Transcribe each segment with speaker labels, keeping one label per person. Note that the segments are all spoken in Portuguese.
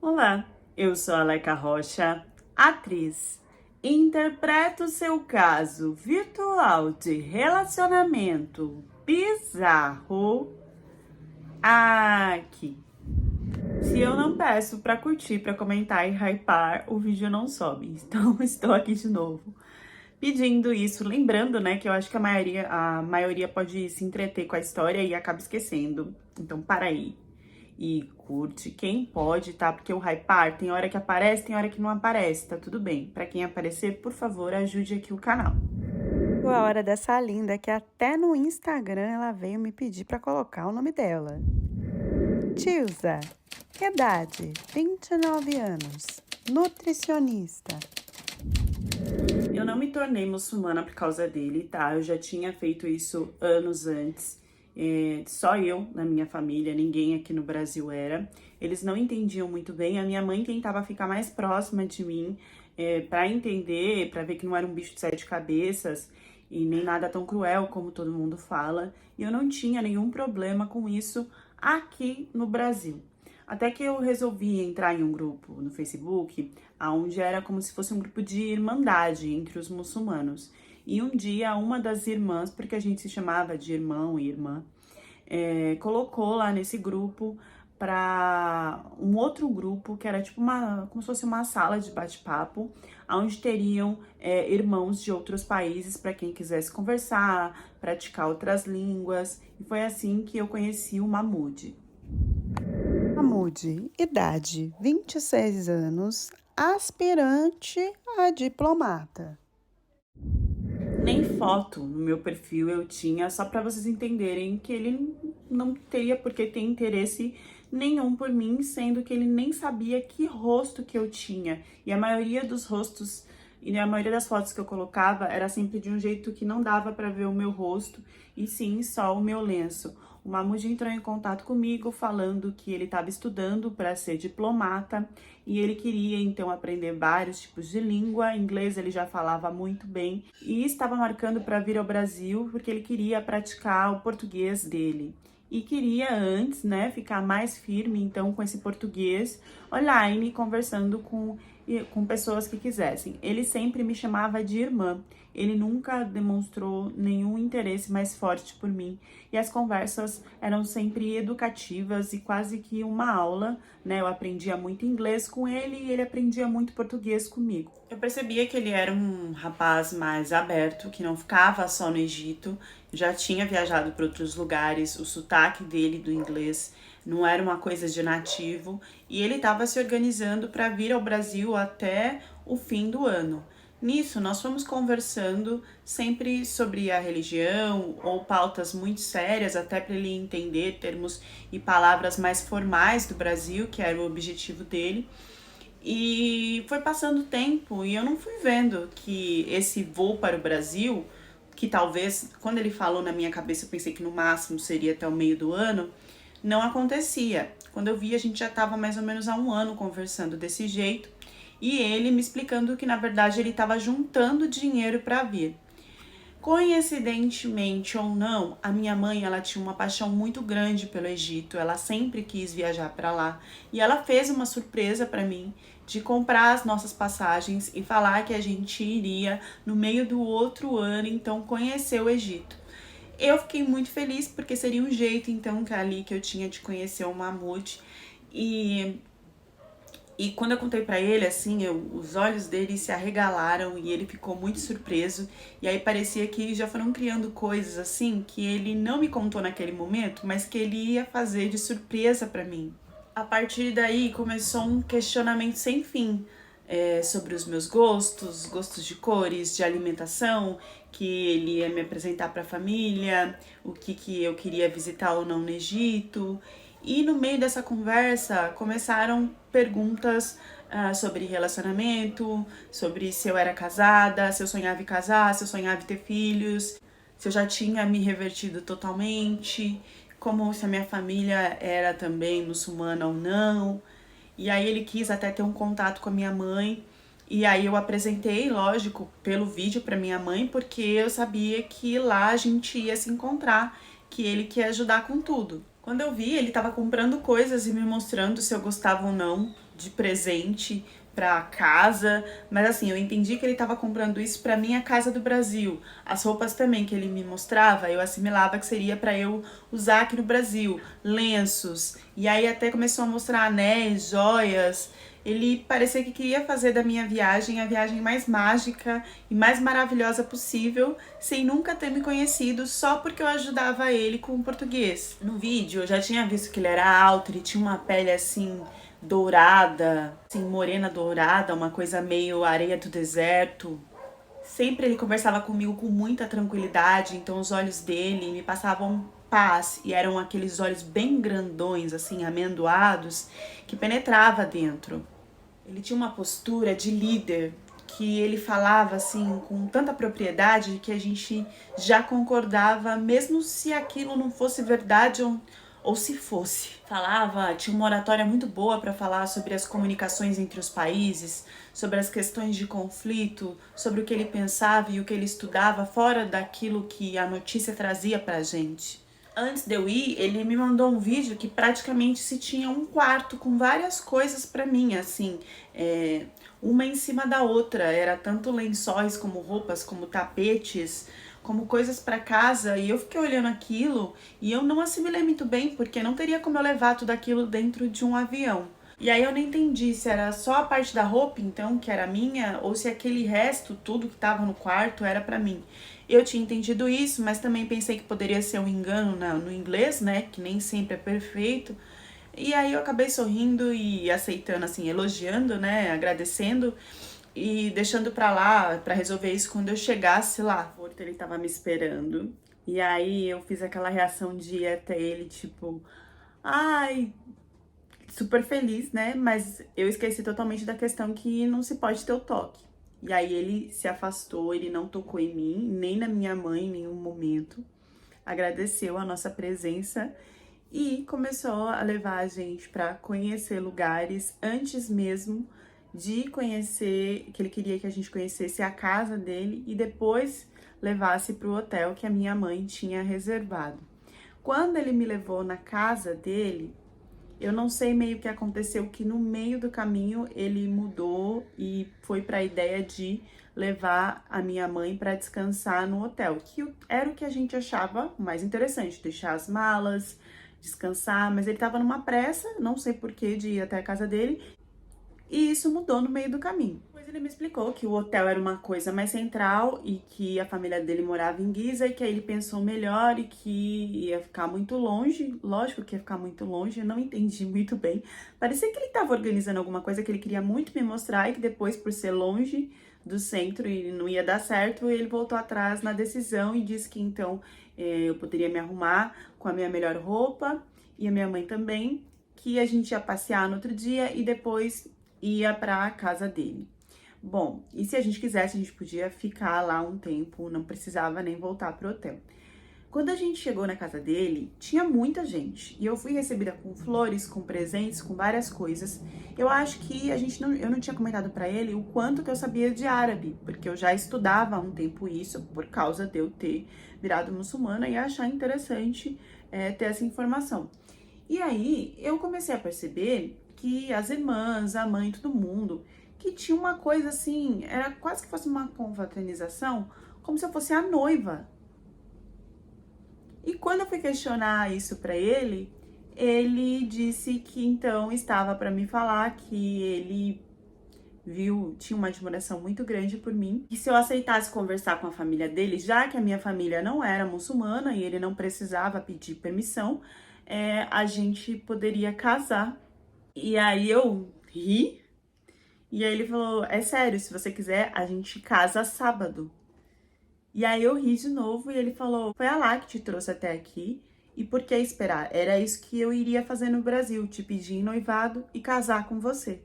Speaker 1: Olá, eu sou a Aleca Rocha, atriz. Interpreto seu caso virtual de relacionamento bizarro aqui. Se eu não peço para curtir, para comentar e hypar, o vídeo não sobe. Então estou aqui de novo pedindo isso, lembrando, né, que eu acho que a maioria pode se entreter com a história e acaba esquecendo. Então para aí e curte quem pode, tá? Porque o hypar tem hora que aparece, tem hora que não aparece, tá tudo bem. Pra quem aparecer, por favor, ajude aqui o canal.
Speaker 2: Chegou a hora dessa linda que até no Instagram ela veio me pedir para colocar o nome dela. Tilza, idade, 29 anos, nutricionista.
Speaker 1: Eu não me tornei muçulmana por causa dele, tá? Eu já tinha feito isso anos antes. Só eu na minha família, ninguém aqui no Brasil era. Eles não entendiam muito bem. A minha mãe tentava ficar mais próxima de mim, para entender, para ver que não era um bicho de sete cabeças e nem nada tão cruel como todo mundo fala. E eu não tinha nenhum problema com isso aqui no Brasil. Até que eu resolvi entrar em um grupo no Facebook, onde era como se fosse um grupo de irmandade entre os muçulmanos. E um dia, uma das irmãs, porque a gente se chamava de irmão e irmã, colocou lá nesse grupo para um outro grupo que era tipo como se fosse uma sala de bate-papo, onde teriam irmãos de outros países para quem quisesse conversar, praticar outras línguas. E foi assim que eu conheci o Mahmoud.
Speaker 2: Mahmoud, idade, 26 anos, aspirante a diplomata.
Speaker 1: Nem foto no meu perfil eu tinha, só para vocês entenderem que ele não teria por que ter interesse nenhum por mim, sendo que ele nem sabia que rosto que eu tinha. E a maioria dos rostos e a maioria das fotos que eu colocava era sempre de um jeito que não dava para ver o meu rosto, e sim só o meu lenço. O Mahmoud entrou em contato comigo falando que ele estava estudando para ser diplomata e ele queria então aprender vários tipos de língua. Inglês ele já falava muito bem e estava marcando para vir ao Brasil porque ele queria praticar o português dele. E queria antes, né, ficar mais firme então com esse português online, conversando com pessoas que quisessem. Ele sempre me chamava de irmã. Ele nunca demonstrou nenhum interesse mais forte por mim. E as conversas eram sempre educativas e quase que uma aula, né? Eu aprendia muito inglês com ele e ele aprendia muito português comigo. Eu percebia que ele era um rapaz mais aberto, que não ficava só no Egito, já tinha viajado para outros lugares, o sotaque dele do inglês não era uma coisa de nativo, e ele estava se organizando para vir ao Brasil até o fim do ano. Nisso, nós fomos conversando sempre sobre a religião ou pautas muito sérias, até para ele entender termos e palavras mais formais do Brasil, que era o objetivo dele. E foi passando o tempo e eu não fui vendo que esse voo para o Brasil, que talvez, quando ele falou na minha cabeça, eu pensei que no máximo seria até o meio do ano, não acontecia. Quando eu vi, a gente já estava mais ou menos há um ano conversando desse jeito e ele me explicando que na verdade ele estava juntando dinheiro para vir. Coincidentemente ou não, a minha mãe, ela tinha uma paixão muito grande pelo Egito. Ela sempre quis viajar para lá e ela fez uma surpresa para mim de comprar as nossas passagens e falar que a gente iria no meio do outro ano então conhecer o Egito. Eu fiquei muito feliz porque seria um jeito então que ali que eu tinha de conhecer o Mahmoud. E quando eu contei pra ele, assim, os olhos dele se arregalaram e ele ficou muito surpreso. E aí parecia que já foram criando coisas assim que ele não me contou naquele momento, mas que ele ia fazer de surpresa pra mim. A partir daí começou um questionamento sem fim, sobre os meus gostos, gostos de cores, de alimentação, que ele ia me apresentar para a família, o que eu queria visitar ou não no Egito. E no meio dessa conversa começaram perguntas sobre relacionamento, sobre se eu era casada, se eu sonhava em casar, se eu sonhava em ter filhos, se eu já tinha me revertido totalmente, como se a minha família era também muçulmana ou não. E aí ele quis até ter um contato com a minha mãe. E aí eu apresentei, lógico, pelo vídeo para minha mãe, porque eu sabia que lá a gente ia se encontrar, que ele quer ajudar com tudo. Quando eu vi, ele estava comprando coisas e me mostrando se eu gostava ou não de presente pra casa, mas assim, eu entendi que ele tava comprando isso pra minha casa do Brasil. As roupas também que ele me mostrava, eu assimilava que seria pra eu usar aqui no Brasil, lenços. E aí até começou a mostrar anéis, joias. Ele parecia que queria fazer da minha viagem a viagem mais mágica e mais maravilhosa possível, sem nunca ter me conhecido, só porque eu ajudava ele com o português. No vídeo eu já tinha visto que ele era alto, ele tinha uma pele assim dourada, assim, morena dourada, uma coisa meio areia do deserto. Sempre ele conversava comigo com muita tranquilidade, então os olhos dele me passavam paz e eram aqueles olhos bem grandões, assim, amendoados, que penetrava dentro. Ele tinha uma postura de líder, que ele falava assim com tanta propriedade que a gente já concordava, mesmo se aquilo não fosse verdade ou se fosse. Falava, tinha uma oratória muito boa para falar sobre as comunicações entre os países, sobre as questões de conflito, sobre o que ele pensava e o que ele estudava fora daquilo que a notícia trazia pra gente. Antes de eu ir, ele me mandou um vídeo que praticamente se tinha um quarto com várias coisas pra mim, assim, uma em cima da outra. Era tanto lençóis como roupas, como tapetes, como coisas pra casa. E eu fiquei olhando aquilo e eu não assimilei muito bem, porque não teria como eu levar tudo aquilo dentro de um avião. E aí eu não entendi se era só a parte da roupa, então, que era minha, ou se aquele resto, tudo que tava no quarto, era pra mim. Eu tinha entendido isso, mas também pensei que poderia ser um engano no inglês, né? Que nem sempre é perfeito. E aí eu acabei sorrindo e aceitando, assim, elogiando, né? Agradecendo e deixando pra lá pra resolver isso quando eu chegasse lá. O ele tava me esperando. E aí eu fiz aquela reação de ir até ele, tipo, ai, super feliz, né? Mas eu esqueci totalmente da questão que não se pode ter o toque. E aí ele se afastou, ele não tocou em mim, nem na minha mãe em nenhum momento. Agradeceu a nossa presença e começou a levar a gente para conhecer lugares antes mesmo de conhecer, que ele queria que a gente conhecesse a casa dele e depois levasse para o hotel que a minha mãe tinha reservado. Quando ele me levou na casa dele, eu não sei meio que aconteceu que no meio do caminho ele mudou e foi para a ideia de levar a minha mãe para descansar no hotel, que era o que a gente achava mais interessante, deixar as malas, descansar, mas ele estava numa pressa, não sei porquê, de ir até a casa dele, e isso mudou no meio do caminho. Depois ele me explicou que o hotel era uma coisa mais central e que a família dele morava em Giza e que aí ele pensou melhor e que ia ficar muito longe. Lógico que ia ficar muito longe, eu não entendi muito bem. Parecia que ele estava organizando alguma coisa que ele queria muito me mostrar e que depois, por ser longe do centro e não ia dar certo, ele voltou atrás na decisão e disse que então eu poderia me arrumar com a minha melhor roupa e a minha mãe também, que a gente ia passear no outro dia e depois ia para a casa dele. Bom, e se a gente quisesse, a gente podia ficar lá um tempo, não precisava nem voltar pro hotel. Quando a gente chegou na casa dele, tinha muita gente. E eu fui recebida com flores, com presentes, com várias coisas. Eu acho que eu não tinha comentado para ele o quanto que eu sabia de árabe, porque eu já estudava há um tempo isso, por causa de eu ter virado muçulmana e achar interessante ter essa informação. E aí eu comecei a perceber que as irmãs, a mãe, todo mundo, que tinha uma coisa assim, era quase que fosse uma confraternização, como se eu fosse a noiva. E quando eu fui questionar isso pra ele, ele disse que então estava pra me falar que ele tinha uma admiração muito grande por mim, e se eu aceitasse conversar com a família dele, já que a minha família não era muçulmana e ele não precisava pedir permissão, a gente poderia casar. E aí eu ri, e aí ele falou, é sério, se você quiser, a gente casa sábado. E aí eu ri de novo e ele falou, foi a Lá que te trouxe até aqui, e por que esperar? Era isso que eu iria fazer no Brasil, te pedir em noivado e casar com você.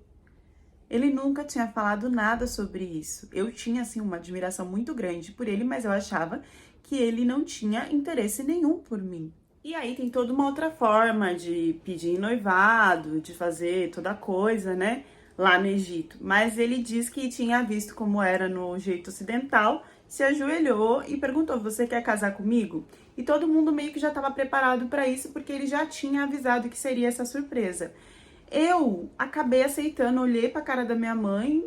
Speaker 1: Ele nunca tinha falado nada sobre isso. Eu tinha, assim, uma admiração muito grande por ele, mas eu achava que ele não tinha interesse nenhum por mim. E aí tem toda uma outra forma de pedir em noivado, de fazer toda a coisa, né, lá no Egito. Mas ele diz que tinha visto como era no jeito ocidental, se ajoelhou e perguntou, você quer casar comigo? E todo mundo meio que já estava preparado para isso, porque ele já tinha avisado que seria essa surpresa. Eu acabei aceitando, olhei pra cara da minha mãe,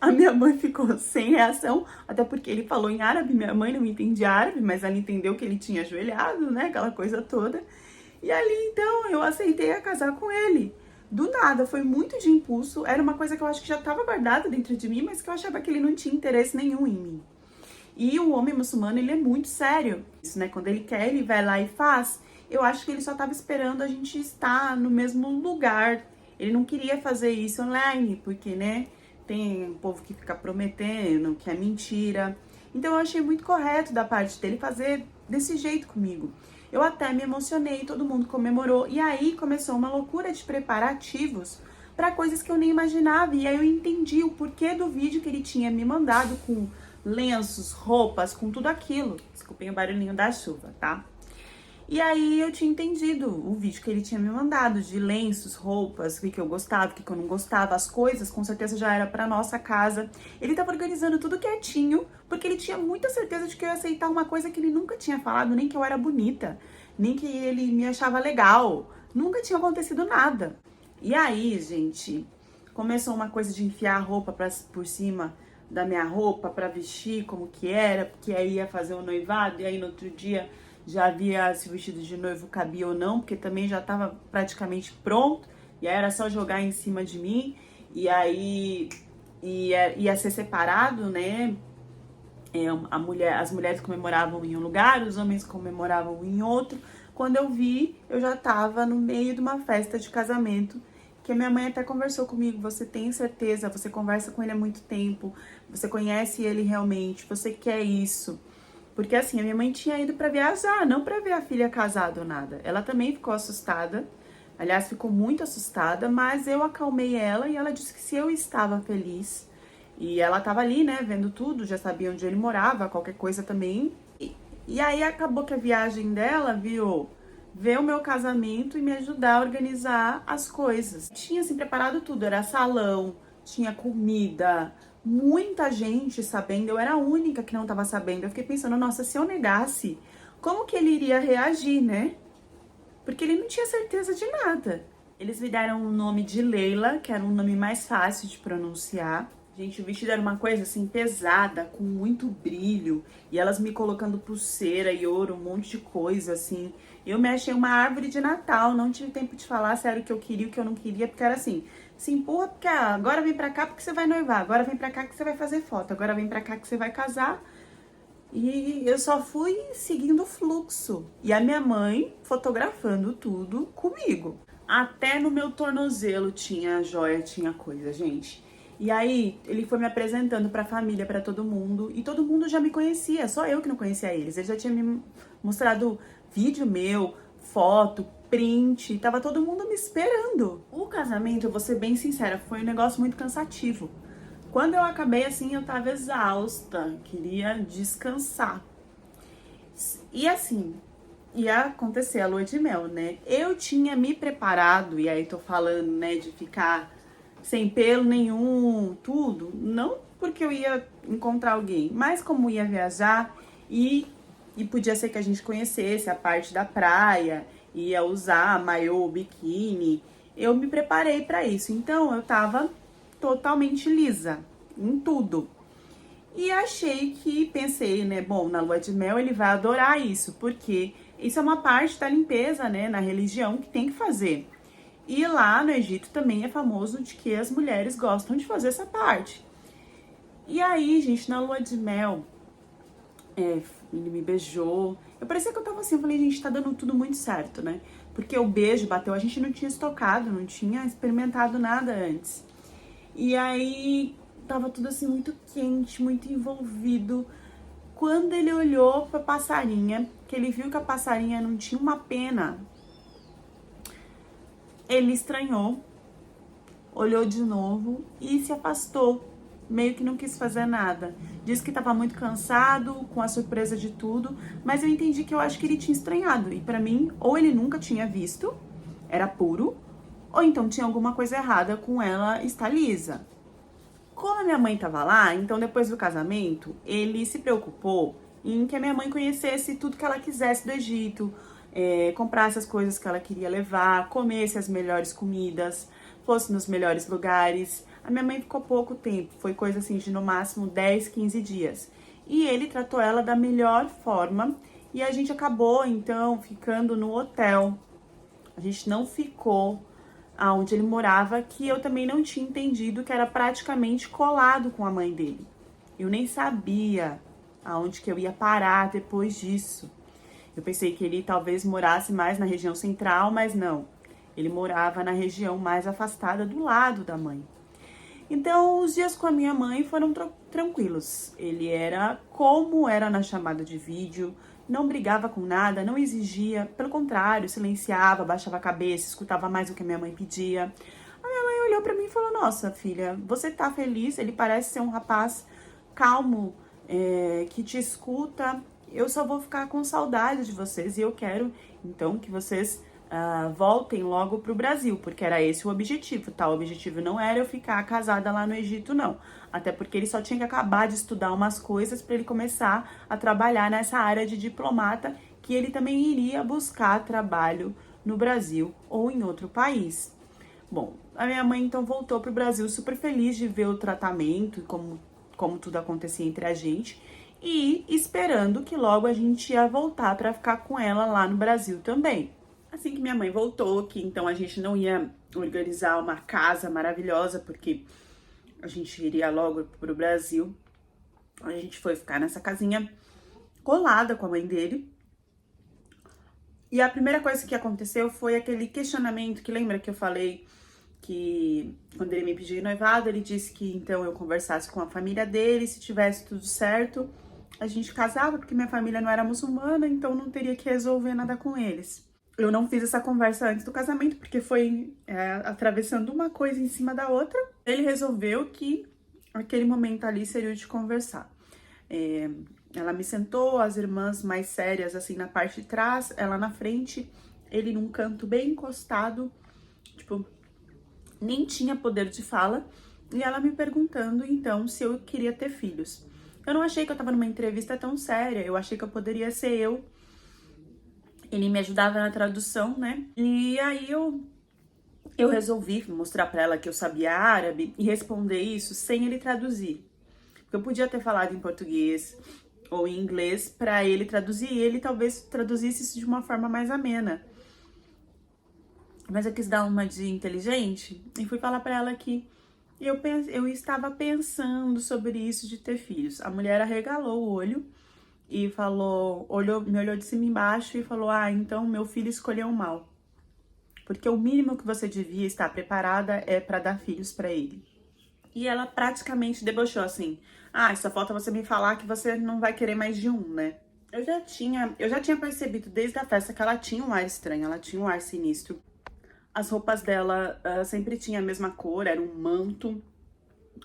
Speaker 1: a minha mãe ficou sem reação, até porque ele falou em árabe, minha mãe não entendia árabe, mas ela entendeu que ele tinha ajoelhado, né, aquela coisa toda. E ali, então, eu aceitei a casar com ele. Do nada, foi muito de impulso, era uma coisa que eu acho que já estava guardada dentro de mim, mas que eu achava que ele não tinha interesse nenhum em mim. E o homem muçulmano, ele é muito sério. Isso, né? Quando ele quer, ele vai lá e faz. Eu acho que ele só tava esperando a gente estar no mesmo lugar. Ele não queria fazer isso online, porque, né? Tem um povo que fica prometendo, que é mentira. Então eu achei muito correto da parte dele fazer desse jeito comigo. Eu até me emocionei, todo mundo comemorou. E aí começou uma loucura de preparativos para coisas que eu nem imaginava. E aí eu entendi o porquê do vídeo que ele tinha me mandado com lenços, roupas, com tudo aquilo. Desculpem o barulhinho da chuva, tá? E aí eu tinha entendido o vídeo que ele tinha me mandado de lenços, roupas, o que eu gostava, o que eu não gostava, as coisas, com certeza já era pra nossa casa. Ele tava organizando tudo quietinho, porque ele tinha muita certeza de que eu ia aceitar uma coisa que ele nunca tinha falado, nem que eu era bonita, nem que ele me achava legal. Nunca tinha acontecido nada. E aí, gente, começou uma coisa de enfiar a roupa por cima da minha roupa pra vestir como que era, porque aí ia fazer o noivado, e aí no outro dia já via se o vestido de noivo cabia ou não, porque também já estava praticamente pronto, e aí era só jogar em cima de mim, e aí ia ser separado, né? As mulheres comemoravam em um lugar, os homens comemoravam em outro. Quando eu vi, eu já estava no meio de uma festa de casamento, que a minha mãe até conversou comigo. Você tem certeza? Você conversa com ele há muito tempo, você conhece ele realmente, você quer isso? Porque assim, a minha mãe tinha ido pra viajar, não pra ver a filha casada ou nada. Ela também ficou assustada, aliás, ficou muito assustada, mas eu acalmei ela e ela disse que se eu estava feliz, e ela tava ali, né, vendo tudo, já sabia onde ele morava, qualquer coisa também. E aí acabou que a viagem dela virou ver o meu casamento e me ajudar a organizar as coisas. Tinha assim preparado tudo, era salão, tinha comida, muita gente sabendo, eu era a única que não estava sabendo. Eu fiquei pensando, nossa, se eu negasse, como que ele iria reagir, né? Porque ele não tinha certeza de nada. Eles me deram o nome de Leila, que era um nome mais fácil de pronunciar. Gente, o vestido era uma coisa assim pesada, com muito brilho, e elas me colocando pulseira e ouro, um monte de coisa assim. Eu me achei uma árvore de Natal, não tive tempo de falar se era o que eu queria, o que eu não queria, porque era assim, se empurra porque agora vem pra cá porque você vai noivar, agora vem pra cá que você vai fazer foto, agora vem pra cá que você vai casar. E eu só fui seguindo o fluxo. E a minha mãe fotografando tudo comigo. Até no meu tornozelo tinha joia, tinha coisa, gente. E aí, ele foi me apresentando pra família, pra todo mundo. E todo mundo já me conhecia, só eu que não conhecia eles. Ele já tinha me mostrado vídeo meu, foto, print. Tava todo mundo me esperando. O casamento, eu vou ser bem sincera, foi um negócio muito cansativo. Quando eu acabei assim, eu tava exausta, queria descansar. E assim, ia acontecer a lua de mel, né? Eu tinha me preparado, e aí tô falando, né, de ficar sem pelo nenhum, tudo, não porque eu ia encontrar alguém, mas como ia viajar e podia ser que a gente conhecesse a parte da praia, ia usar maiô, biquíni, eu me preparei pra isso. Então eu tava totalmente lisa em tudo. E pensei, né, bom, na lua de mel ele vai adorar isso, porque isso é uma parte da limpeza, né, na religião que tem que fazer. E lá no Egito também é famoso de que as mulheres gostam de fazer essa parte. E aí, gente, na lua de mel, ele me beijou. Eu parecia que eu tava assim, eu falei, gente, tá dando tudo muito certo, né? Porque o beijo bateu, a gente não tinha estocado, não tinha experimentado nada antes. E aí, tava tudo assim muito quente, muito envolvido. Quando ele olhou pra passarinha, que ele viu que a passarinha não tinha uma pena, ele estranhou, olhou de novo e se afastou, meio que não quis fazer nada. Disse que estava muito cansado, com a surpresa de tudo, mas eu entendi que eu acho que ele tinha estranhado. E pra mim, ou ele nunca tinha visto, era puro, ou então tinha alguma coisa errada com ela estar lisa. Como a minha mãe tava lá, então depois do casamento, ele se preocupou em que a minha mãe conhecesse tudo que ela quisesse do Egito, comprasse as coisas que ela queria levar, comesse as melhores comidas, fosse nos melhores lugares. A minha mãe ficou pouco tempo, foi coisa assim de no máximo 10, 15 dias. E ele tratou ela da melhor forma e a gente acabou então ficando no hotel. A gente não ficou aonde ele morava, que eu também não tinha entendido que era praticamente colado com a mãe dele. Eu nem sabia aonde que eu ia parar depois disso. Eu pensei que ele talvez morasse mais na região central, mas não. Ele morava na região mais afastada do lado da mãe. Então, os dias com a minha mãe foram tranquilos. Ele era como era na chamada de vídeo, não brigava com nada, não exigia, pelo contrário, silenciava, baixava a cabeça, escutava mais o que a minha mãe pedia. A minha mãe olhou pra mim e falou: "Nossa, filha, você tá feliz? Ele parece ser um rapaz calmo, que te escuta. Eu só vou ficar com saudade de vocês e eu quero, então, que vocês voltem logo pro Brasil", porque era esse o objetivo, tá? O objetivo não era eu ficar casada lá no Egito, não. Até porque ele só tinha que acabar de estudar umas coisas para ele começar a trabalhar nessa área de diplomata, que ele também iria buscar trabalho no Brasil ou em outro país. Bom, a minha mãe então voltou pro Brasil super feliz de ver o tratamento e como tudo acontecia entre a gente, e esperando que logo a gente ia voltar para ficar com ela lá no Brasil também. Assim que minha mãe voltou, que então a gente não ia organizar uma casa maravilhosa, porque a gente iria logo pro Brasil, a gente foi ficar nessa casinha colada com a mãe dele. E a primeira coisa que aconteceu foi aquele questionamento, que lembra que eu falei que quando ele me pediu noivado, ele disse que então eu conversasse com a família dele, se tivesse tudo certo, a gente casava, porque minha família não era muçulmana, então não teria que resolver nada com eles. Eu não fiz essa conversa antes do casamento, porque foi atravessando uma coisa em cima da outra. Ele resolveu que aquele momento ali seria o de conversar. Ela me sentou, as irmãs mais sérias assim na parte de trás, ela na frente, ele num canto bem encostado, tipo, nem tinha poder de fala, e ela me perguntando então se eu queria ter filhos. Eu não achei que eu tava numa entrevista tão séria, eu achei que eu poderia ser eu. Ele me ajudava na tradução, né? E aí eu resolvi mostrar pra ela que eu sabia árabe e responder isso sem ele traduzir. Eu podia ter falado em português ou em inglês pra ele traduzir, e ele talvez traduzisse isso de uma forma mais amena. Mas eu quis dar uma de inteligente e fui falar pra ela que eu estava pensando sobre isso de ter filhos. A mulher arregalou o olho e falou, me olhou de cima e embaixo e falou: "Ah, então meu filho escolheu mal. Porque o mínimo que você devia estar preparada é para dar filhos para ele." E ela praticamente debochou assim: "Ah, só falta você me falar que você não vai querer mais de um, né?" Eu já tinha percebido desde a festa que ela tinha um ar estranho, ela tinha um ar sinistro. As roupas dela sempre tinha a mesma cor, era um manto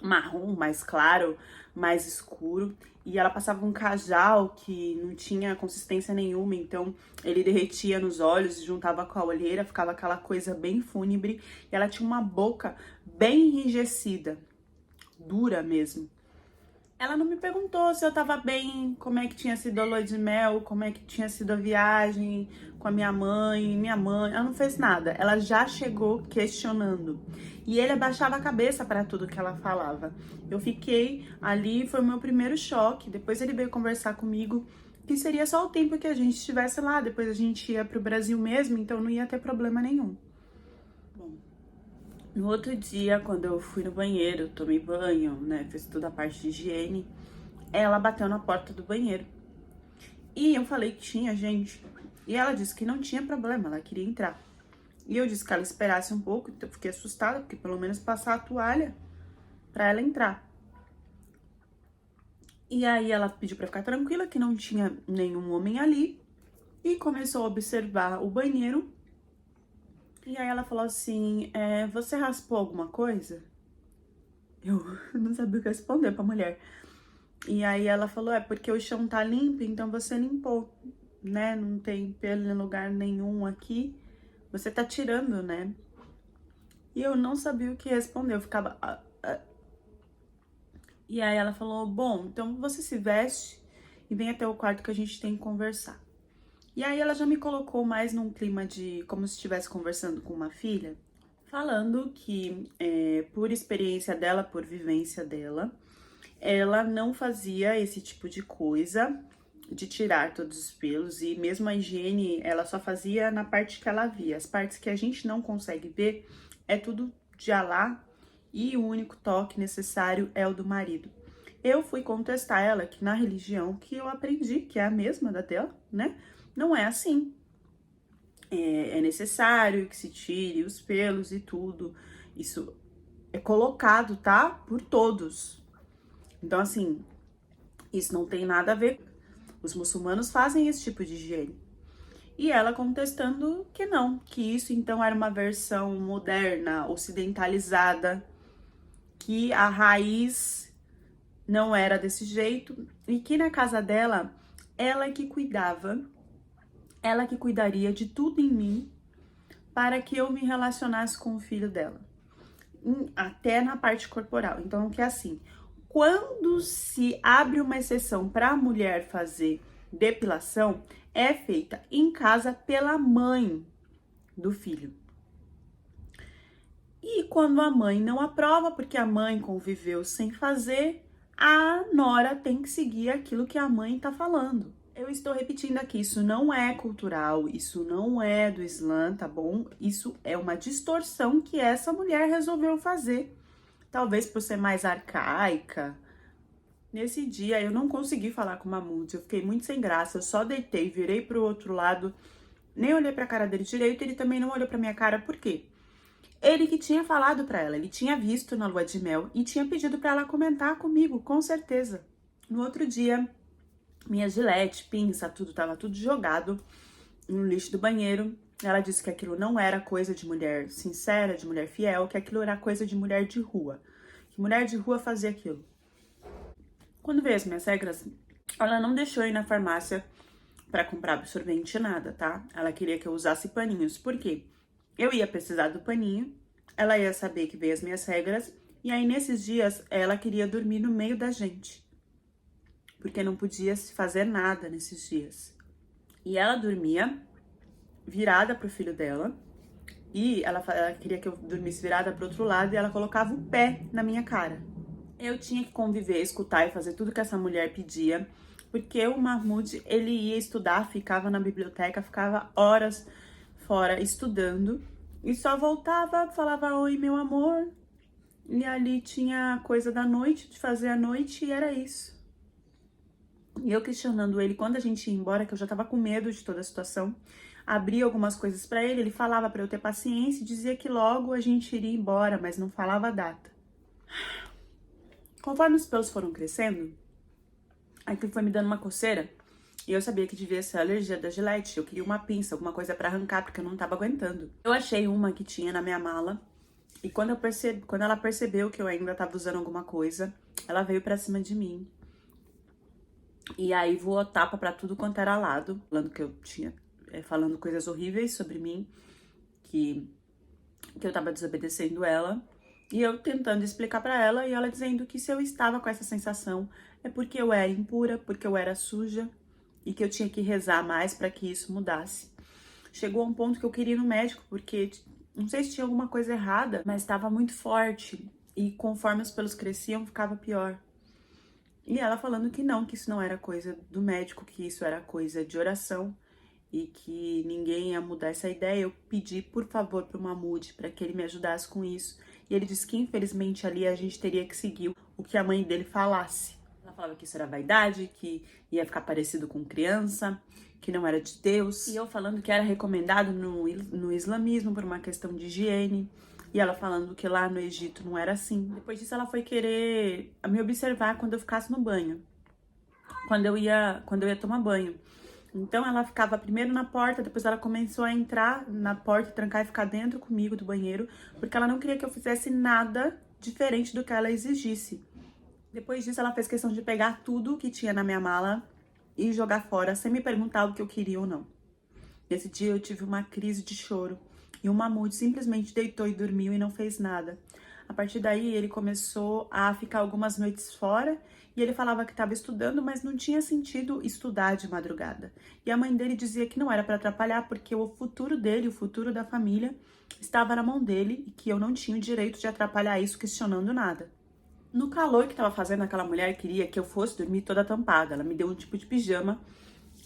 Speaker 1: marrom mais claro, mais escuro, e ela passava um cajal que não tinha consistência nenhuma, então ele derretia nos olhos, juntava com a olheira, ficava aquela coisa bem fúnebre, e ela tinha uma boca bem enrijecida, dura mesmo. Ela não me perguntou se eu tava bem, como é que tinha sido a lua de mel, como é que tinha sido a viagem com a minha mãe, ela não fez nada. Ela já chegou questionando. E ele abaixava a cabeça para tudo que ela falava. Eu fiquei ali, foi o meu primeiro choque. Depois ele veio conversar comigo que seria só o tempo que a gente estivesse lá, depois a gente ia pro Brasil mesmo, então não ia ter problema nenhum. Bom, no outro dia, quando eu fui no banheiro, tomei banho, né, fiz toda a parte de higiene, ela bateu na porta do banheiro. E eu falei que tinha gente, e ela disse que não tinha problema, ela queria entrar. E eu disse que ela esperasse um pouco, então eu fiquei assustada, porque pelo menos passar a toalha pra ela entrar. E aí ela pediu pra ficar tranquila, que não tinha nenhum homem ali, e começou a observar o banheiro. E aí ela falou assim: "Você raspou alguma coisa?" Eu não sabia o que responder pra mulher. E aí ela falou: "É porque o chão tá limpo, então você limpou, né? Não tem pelo em lugar nenhum aqui. Você tá tirando, né?" E eu não sabia o que responder, eu ficava... E aí ela falou: "Bom, então você se veste e vem até o quarto que a gente tem que conversar." E aí ela já me colocou mais num clima de como se estivesse conversando com uma filha. falando que, por experiência dela, por vivência dela, ela não fazia esse tipo de coisa, de tirar todos os pelos, e mesmo a higiene, ela só fazia na parte que ela via. As partes que a gente não consegue ver, é tudo de Alá, e o único toque necessário é o do marido. Eu fui contestar ela que na religião que eu aprendi, que é a mesma da dela, né? Não é assim. É necessário que se tire os pelos e tudo. Isso é colocado, tá? Por todos. Então, assim, isso não tem nada a ver. Os muçulmanos fazem esse tipo de higiene. E ela contestando que não, que isso então era uma versão moderna, ocidentalizada, que a raiz não era desse jeito e que na casa dela, ela que cuidava, ela que cuidaria de tudo em mim para que eu me relacionasse com o filho dela, até na parte corporal. Então, que é assim, quando se abre uma exceção para a mulher fazer depilação, é feita em casa pela mãe do filho. E quando a mãe não aprova, porque a mãe conviveu sem fazer, a nora tem que seguir aquilo que a mãe tá falando. Eu estou repetindo aqui, isso não é cultural, isso não é do Islã, tá bom? Isso é uma distorção que essa mulher resolveu fazer. Talvez por ser mais arcaica. Nesse dia eu não consegui falar com o Mahmoud, eu fiquei muito sem graça, eu só deitei, virei pro outro lado, nem olhei pra cara dele direito, ele também não olhou pra minha cara, por quê? Ele que tinha falado pra ela, ele tinha visto na lua de mel e tinha pedido pra ela comentar comigo, com certeza. No outro dia, minha gilete, pinça, tudo, tava tudo jogado no lixo do banheiro. Ela disse que aquilo não era coisa de mulher sincera, de mulher fiel, que aquilo era coisa de mulher de rua. Que mulher de rua fazia aquilo. Quando veio as minhas regras, ela não deixou eu ir na farmácia pra comprar absorvente nada, tá? Ela queria que eu usasse paninhos. Por quê? Eu ia precisar do paninho, ela ia saber que veio as minhas regras, e aí nesses dias ela queria dormir no meio da gente. Porque não podia se fazer nada nesses dias. E ela dormia virada pro filho dela, e ela queria que eu dormisse virada pro outro lado, e ela colocava o pé na minha cara. Eu tinha que conviver, escutar e fazer tudo que essa mulher pedia, porque o Mahmoud, ele ia estudar, ficava na biblioteca, ficava horas fora estudando, e só voltava, falava oi, meu amor, e ali tinha coisa da noite, de fazer a noite, e era isso. E eu questionando ele quando a gente ia embora, que eu já tava com medo de toda a situação, abria algumas coisas pra ele, ele falava pra eu ter paciência e dizia que logo a gente iria embora, mas não falava a data. Conforme os pelos foram crescendo, aquilo foi me dando uma coceira, e eu sabia que devia ser a alergia da Gillette. Eu queria uma pinça, alguma coisa pra arrancar, porque eu não tava aguentando. Eu achei uma que tinha na minha mala, e quando ela percebeu que eu ainda tava usando alguma coisa, ela veio pra cima de mim. E aí voou tapa pra tudo quanto era lado, falando que eu tinha, falando coisas horríveis sobre mim, que eu tava desobedecendo ela. E eu tentando explicar pra ela, e ela dizendo que se eu estava com essa sensação, é porque eu era impura, porque eu era suja, e que eu tinha que rezar mais pra que isso mudasse. Chegou a um ponto que eu queria ir no médico, porque não sei se tinha alguma coisa errada, mas estava muito forte, e conforme os pelos cresciam, ficava pior. E ela falando que não, que isso não era coisa do médico, que isso era coisa de oração, e que ninguém ia mudar essa ideia. Eu pedi, por favor, pro Mahmoud, para que ele me ajudasse com isso. E ele disse que, infelizmente, ali a gente teria que seguir o que a mãe dele falasse. Ela falava que isso era vaidade, que ia ficar parecido com criança, que não era de Deus. E eu falando que era recomendado no islamismo por uma questão de higiene. E ela falando que lá no Egito não era assim. Depois disso, ela foi querer me observar quando eu ficasse no banho. Quando eu ia tomar banho. Então ela ficava primeiro na porta, depois ela começou a entrar na porta, trancar e ficar dentro comigo do banheiro, porque ela não queria que eu fizesse nada diferente do que ela exigisse. Depois disso, ela fez questão de pegar tudo que tinha na minha mala e jogar fora, sem me perguntar o que eu queria ou não. Nesse dia eu tive uma crise de choro e o Mahmoud simplesmente deitou e dormiu e não fez nada. A partir daí, ele começou a ficar algumas noites fora e ele falava que estava estudando, mas não tinha sentido estudar de madrugada. E a mãe dele dizia que não era para atrapalhar, porque o futuro dele, o futuro da família, estava na mão dele e que eu não tinha o direito de atrapalhar isso questionando nada. No calor que estava fazendo, aquela mulher queria que eu fosse dormir toda tampada. Ela me deu um tipo de pijama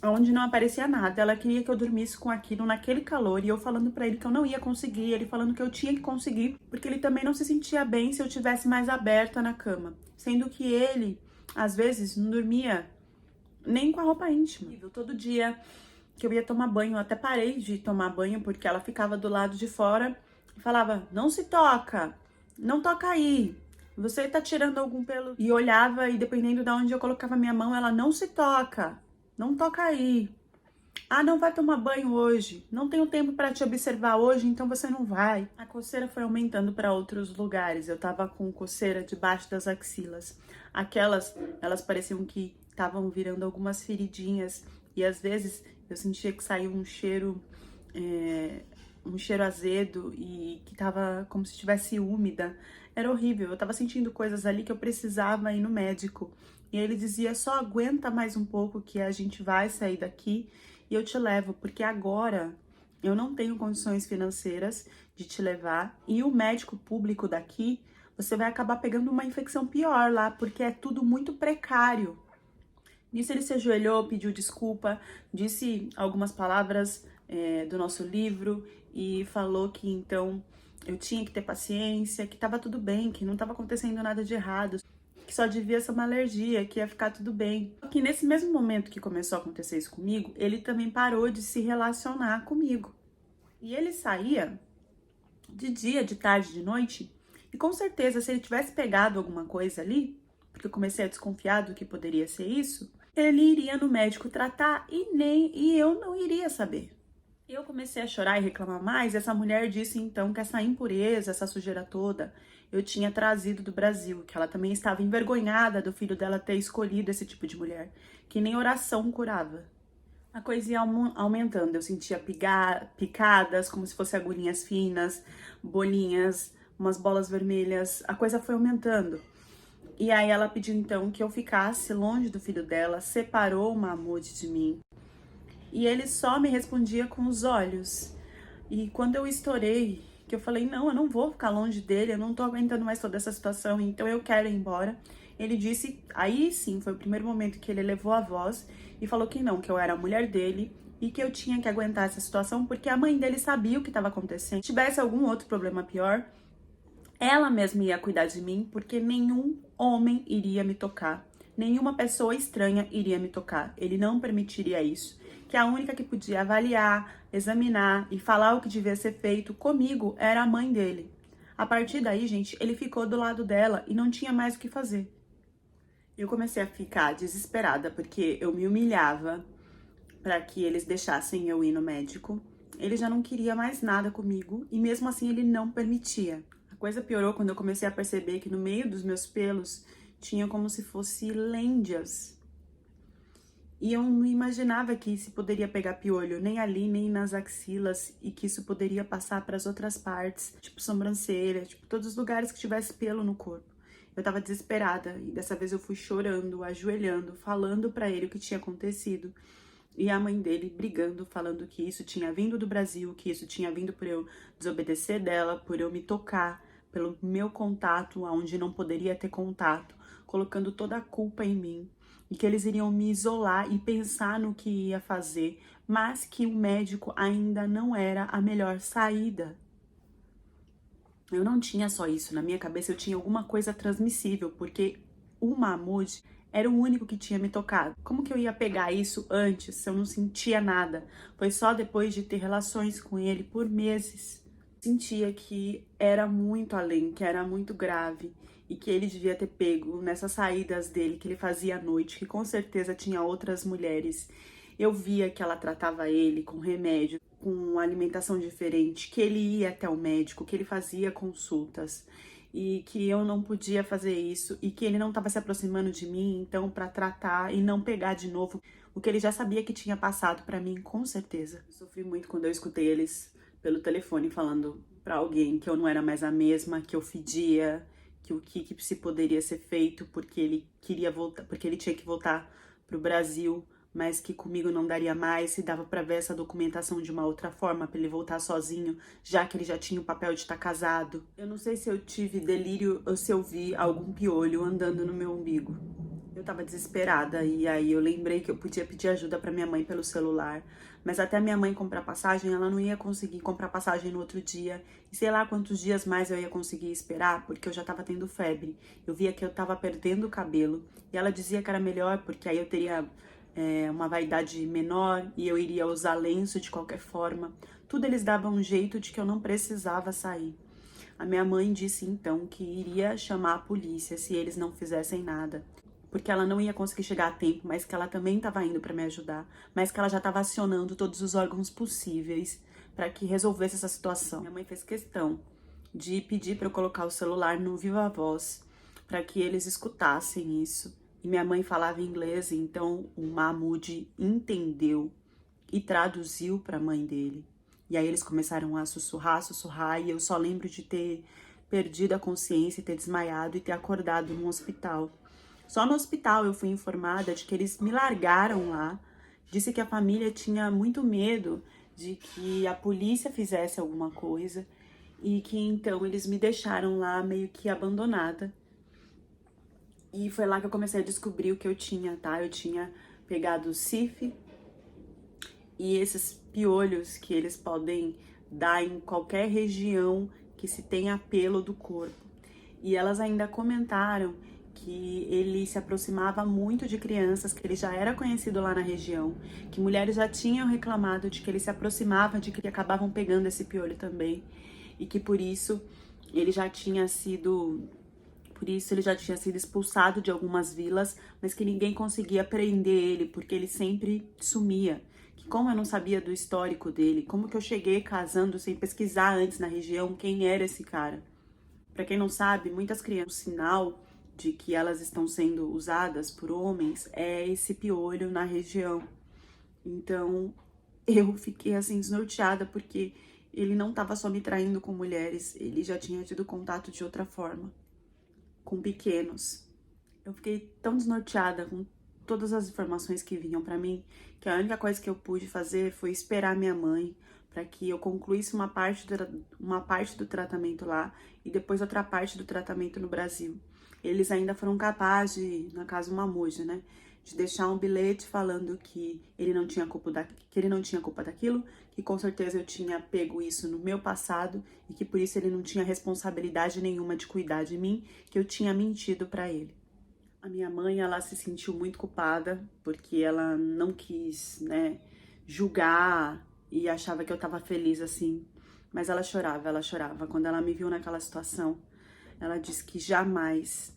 Speaker 1: onde não aparecia nada. Ela queria que eu dormisse com aquilo naquele calor e eu falando pra ele que eu não ia conseguir, ele falando que eu tinha que conseguir, porque ele também não se sentia bem se eu tivesse mais aberta na cama, sendo que ele às vezes não dormia nem com a roupa íntima. Todo dia que eu ia tomar banho, eu até parei de tomar banho porque ela ficava do lado de fora e falava: "Não se toca, não toca aí. Você tá tirando algum pelo?" E olhava e dependendo de onde eu colocava minha mão, ela: "Não se toca. Não toca aí. Ah, não vai tomar banho hoje. Não tenho tempo para te observar hoje, então você não vai." A coceira foi aumentando para outros lugares. Eu tava com coceira debaixo das axilas. Aquelas, elas pareciam que estavam virando algumas feridinhas e às vezes eu sentia que saía um cheiro azedo e que tava como se estivesse úmida. Era horrível. Eu tava sentindo coisas ali que eu precisava ir no médico. E ele dizia: "Só aguenta mais um pouco que a gente vai sair daqui e eu te levo, porque agora eu não tenho condições financeiras de te levar e o médico público daqui, você vai acabar pegando uma infecção pior lá, porque é tudo muito precário." Nisso ele se ajoelhou, pediu desculpa, disse algumas palavras do nosso livro e falou que então eu tinha que ter paciência, que tava tudo bem, que não tava acontecendo nada de errado, que só devia ser uma alergia, que ia ficar tudo bem. Só que nesse mesmo momento que começou a acontecer isso comigo, ele também parou de se relacionar comigo. E ele saía de dia, de tarde, de noite, e com certeza se ele tivesse pegado alguma coisa ali, porque eu comecei a desconfiar do que poderia ser isso, ele iria no médico tratar e eu não iria saber. Eu comecei a chorar e reclamar mais, e essa mulher disse então que essa impureza, essa sujeira toda, eu tinha trazido do Brasil, que ela também estava envergonhada do filho dela ter escolhido esse tipo de mulher, que nem oração curava. A coisa ia aumentando, eu sentia picadas, como se fossem agulhinhas finas, bolinhas, umas bolas vermelhas, a coisa foi aumentando. E aí ela pediu então que eu ficasse longe do filho dela, separou o Mahmoud de mim. E ele só me respondia com os olhos. E quando eu estourei, que eu falei: "Não, eu não vou ficar longe dele, eu não tô aguentando mais toda essa situação, então eu quero ir embora." Ele disse, aí sim, foi o primeiro momento que ele elevou a voz e falou que não, que eu era a mulher dele e que eu tinha que aguentar essa situação porque a mãe dele sabia o que estava acontecendo. Se tivesse algum outro problema pior, ela mesma ia cuidar de mim, porque nenhum homem iria me tocar. Nenhuma pessoa estranha iria me tocar. Ele não permitiria isso. Que a única que podia avaliar, examinar e falar o que devia ser feito comigo era a mãe dele. A partir daí, gente, ele ficou do lado dela e não tinha mais o que fazer. Eu comecei a ficar desesperada porque eu me humilhava para que eles deixassem eu ir no médico. Ele já não queria mais nada comigo e mesmo assim ele não permitia. A coisa piorou quando eu comecei a perceber que no meio dos meus pelos tinha como se fosse lêndias. E eu não imaginava que isso poderia pegar piolho, nem ali, nem nas axilas, e que isso poderia passar para as outras partes, tipo sobrancelha, tipo todos os lugares que tivesse pelo no corpo. Eu tava desesperada e dessa vez eu fui chorando, ajoelhando, falando para ele o que tinha acontecido. E a mãe dele brigando, falando que isso tinha vindo do Brasil, que isso tinha vindo por eu desobedecer dela, por eu me tocar, pelo meu contato aonde não poderia ter contato, colocando toda a culpa em mim. E que eles iriam me isolar e pensar no que ia fazer, mas que o médico ainda não era a melhor saída. Eu não tinha só isso, na minha cabeça eu tinha alguma coisa transmissível, porque o Mahmoud era o único que tinha me tocado. Como que eu ia pegar isso antes, se eu não sentia nada? Foi só depois de ter relações com ele por meses. Sentia que era muito além, que era muito grave e que ele devia ter pego nessas saídas dele que ele fazia à noite, que com certeza tinha outras mulheres. Eu via que ela tratava ele com remédio, com alimentação diferente, que ele ia até o médico, que ele fazia consultas e que eu não podia fazer isso e que ele não estava se aproximando de mim, então, para tratar e não pegar de novo o que ele já sabia que tinha passado para mim, com certeza. Eu sofri muito quando eu escutei eles pelo telefone falando pra alguém que eu não era mais a mesma, que eu fedia, que o que se poderia ser feito porque ele queria voltar, porque ele tinha que voltar pro Brasil, mas que comigo não daria mais, se dava pra ver essa documentação de uma outra forma, pra ele voltar sozinho, já que ele já tinha o papel de estar casado. Eu não sei se eu tive delírio ou se eu vi algum piolho andando no meu umbigo. Eu tava desesperada e aí eu lembrei que eu podia pedir ajuda pra minha mãe pelo celular, mas até minha mãe comprar passagem, ela não ia conseguir comprar passagem no outro dia, e sei lá quantos dias mais eu ia conseguir esperar, porque eu já tava tendo febre. Eu via que eu tava perdendo o cabelo, e ela dizia que era melhor, porque aí eu teria uma vaidade menor e eu iria usar lenço de qualquer forma. Tudo eles davam um jeito de que eu não precisava sair. A minha mãe disse então que iria chamar a polícia se eles não fizessem nada, porque ela não ia conseguir chegar a tempo, mas que ela também estava indo para me ajudar, mas que ela já estava acionando todos os órgãos possíveis para que resolvesse essa situação. Minha mãe fez questão de pedir para eu colocar o celular no Viva Voz, para que eles escutassem isso. E minha mãe falava inglês, então o Mahmoud entendeu e traduziu para a mãe dele. E aí eles começaram a sussurrar, e eu só lembro de ter perdido a consciência, ter desmaiado e ter acordado no hospital. Só no hospital eu fui informada de que eles me largaram lá. Disse que a família tinha muito medo de que a polícia fizesse alguma coisa e que então eles me deixaram lá meio que abandonada. E foi lá que eu comecei a descobrir o que eu tinha, tá? Eu tinha pegado SIF e esses piolhos que eles podem dar em qualquer região que se tenha pelo do corpo. E elas ainda comentaram que ele se aproximava muito de crianças, que ele já era conhecido lá na região, que mulheres já tinham reclamado de que ele se aproximava, de que acabavam pegando esse piolho também, e que por isso ele já tinha sido expulsado de algumas vilas, mas que ninguém conseguia prender ele, porque ele sempre sumia. Que como eu não sabia do histórico dele, como que eu cheguei casando sem pesquisar antes na região quem era esse cara? Pra quem não sabe, muitas crianças, o sinal de que elas estão sendo usadas por homens é esse piolho na região. Então, eu fiquei assim desnorteada, porque ele não estava só me traindo com mulheres, ele já tinha tido contato de outra forma, com pequenos. Eu fiquei tão desnorteada com todas as informações que vinham pra mim, que a única coisa que eu pude fazer foi esperar minha mãe para que eu concluísse uma parte do tratamento lá e depois outra parte do tratamento no Brasil. Eles ainda foram capazes de, na casa Mahmoud, né, de deixar um bilhete falando que ele não tinha culpa daquilo, que com certeza eu tinha pego isso no meu passado e que por isso ele não tinha responsabilidade nenhuma de cuidar de mim, que eu tinha mentido para ele. A minha mãe, ela se sentiu muito culpada porque ela não quis, né, julgar e achava que eu tava feliz assim, mas ela chorava. Quando ela me viu naquela situação, ela disse que jamais,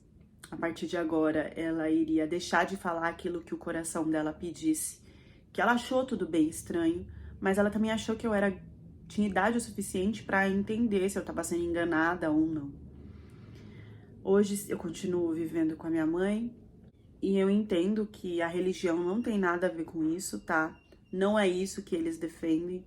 Speaker 1: a partir de agora, ela iria deixar de falar aquilo que o coração dela pedisse, que ela achou tudo bem estranho, mas ela também achou que eu tinha idade o suficiente para entender se eu tava sendo enganada ou não. Hoje eu continuo vivendo com a minha mãe e eu entendo que a religião não tem nada a ver com isso, tá? Não é isso que eles defendem,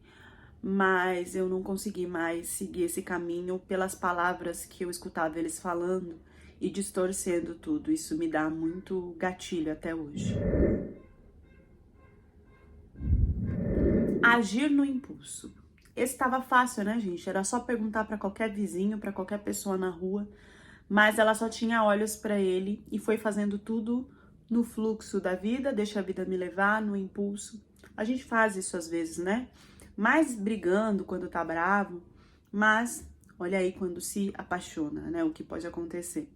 Speaker 1: mas eu não consegui mais seguir esse caminho pelas palavras que eu escutava eles falando e distorcendo tudo. Isso me dá muito gatilho até hoje. Agir no impulso. Esse tava fácil, né, gente? Era só perguntar para qualquer vizinho, para qualquer pessoa na rua, mas ela só tinha olhos para ele e foi fazendo tudo no fluxo da vida, deixa a vida me levar, no impulso. A gente faz isso às vezes, né? Mais brigando quando tá bravo, mas olha aí quando se apaixona, né? O que pode acontecer.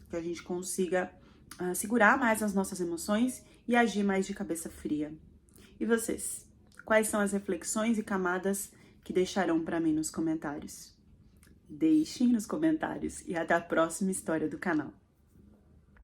Speaker 1: Que a gente consiga segurar mais as nossas emoções e agir mais de cabeça fria. E vocês? Quais são as reflexões e camadas que deixarão para mim nos comentários? Deixem nos comentários e até a próxima história do canal.